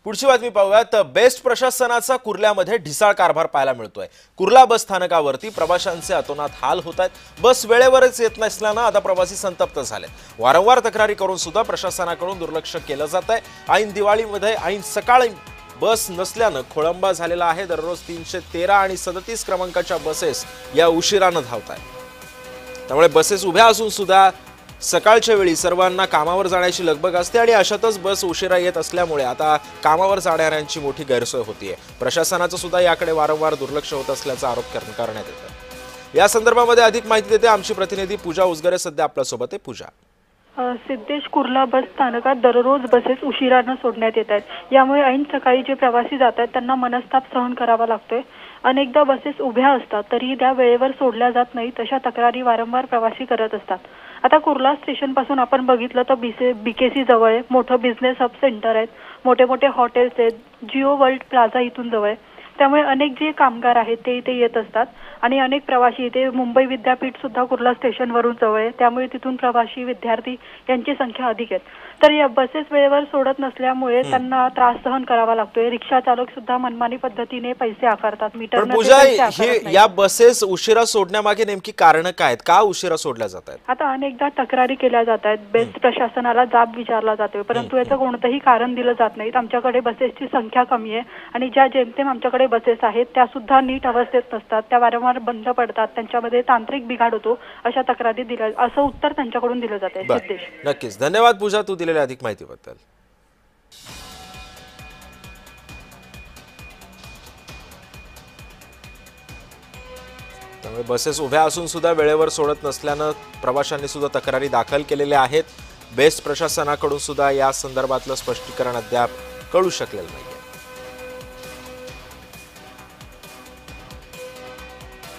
पुढची बातमी पाहूयात। बेस्ट प्रशासनाचा कुर्ल्यामध्ये ढिसाळ कारभार पाहायला मिळतोय। कुर्ला बस स्थानकावरती प्रवाशांचे अतोनात हाल होत आहेत। बस वेळेवरच येत नसल्याने आता प्रवासी संतप्त झाले। वारंवार तक्रारी करून सुद्धा प्रशासनाकडून दुर्लक्ष केलं जात आहे। ऐन दिवाळीमध्ये ऐन सकाळी बस नसल्याने खोळंबा झालेला आहे। दररोज 313 आणि 37 क्रमांकाच्या बसेस या उशिराने धावत आहेत। त्यामुळे बसेस उभ्या असून सुद्धा सकाळच्या वेळी सर्वांना कामावर जाण्याची लगबग असते आणि अशातच बस उशिरा येत असल्यामुळे आता कामावर जाणाऱ्यांची मोठी गैरसोय होतीये। प्रशासनाचं सुद्धा याकडे वारंवार दुर्लक्ष होत असल्याचा आरोप करण्यात येतो। या संदर्भामध्ये अधिक माहिती देते आमची प्रतिनिधी पूजा उजगरे। सध्या आपल्या सोबत आहे पूजा। सिद्धेश, कुर्ला बस स्थानकात दररोज बसेस उशिराने सोडण्यात येत आहेत। यामुळे ऐन सकाळी जे प्रवासी जात आहेत त्यांना मनस्ताप सहन करावा लागतोय। अनेकदा बसेस उभ्या असतात तरी त्या वेळेवर सोडल्या जात नाहीत, अशा तक्रारी वारंवार प्रवासी करत असतात। आता कुर्ला स्टेशन पासून आपण बघितलं तर बीकेसी जवळ आहे, मोठं बिझनेस हब सेंटर आहेत, मोठे मोठे हॉटेल्स आहेत, जिओ वर्ल्ड प्लाझा इथून जवळ आहे। त्यामुळे अनेक जे कामगार आहेत ते इथे येत असतात आणि अनेक प्रवासी इथे मुंबई विद्यापीठ सुद्धा कुर्ला स्टेशनवरून जवळ आहे। त्यामुळे तिथून प्रवासी विद्यार्थी यांची संख्या अधिक आहे। तर या बसेस वेळेवर सोडत नसल्यामुळे त्यांना त्रास सहन करावा लागतोय। रिक्षा चालक सुद्धा मनमानी पद्धतीने पैसे आकारतात। मीटर या बसेस उशिरा सोडण्यामागे नेमकी कारण काय आहेत? का उशिरा सोडल्या जात आहेत? आता अनेकदा तक्रारी केल्या जात आहेत, बेस्ट प्रशासनाला जाब विचारला जातोय, परंतु याचं कोणतंही कारण दिलं जात नाही। आमच्याकडे बसेसची संख्या कमी आहे आणि ज्या जेमतेम आमच्याकडे बसेस आहेत त्या सुद्धा नीट अवस्थेत नसतात, त्या वारंवार बंद पडतात, त्यांच्यामध्ये तांत्रिक बिघाड होतो, अशा तक्रारी दिल्या असं उत्तर त्यांच्याकडून दिलं जाते। सिद्धेश, नक्कीच धन्यवाद पूजा, तू दिलेल्या अधिक माहितीबद्दल। त्यामुळे बसेस उभ्या असून सुद्धा वेळेवर सोडत नसल्याने प्रवाशांनी सुद्धा तक्रारी दाखल केलेल्या आहेत। बेस्ट प्रशासनाकडून सुद्धा या संदर्भातलं स्पष्टीकरण अद्याप कळू शकलेलं नाही।